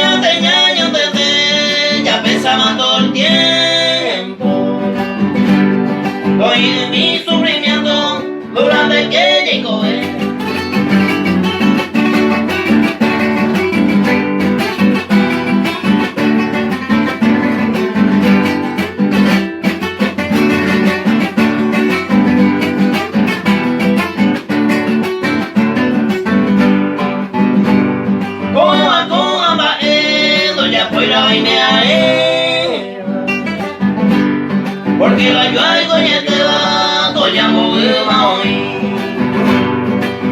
ya tenía años desde, ya pensaba todo el tiempo. Hoy mi sufrimiento durante que llegó él. Porque la yo algo ya te va, todo ya movió hoy.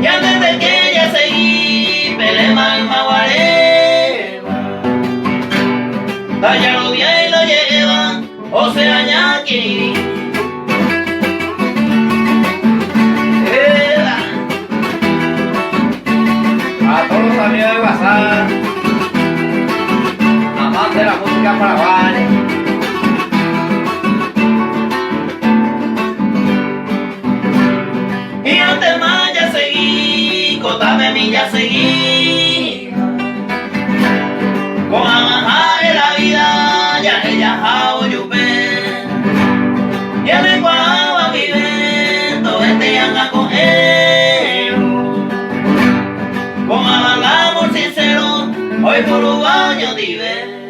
Ya desde que ya seguí, pelema en Maguareva. Allá lo vi y lo lleva, o sea ya que a todos los amigos de WhatsApp, amantes de la música paraguaya. Y antes más ya seguí, contame mi ya seguí. Con amajá en la vida, ya ella jao yupe. Y en el cual vive, todo este yanga con él. Con amor sincero, hoy por un baño dive.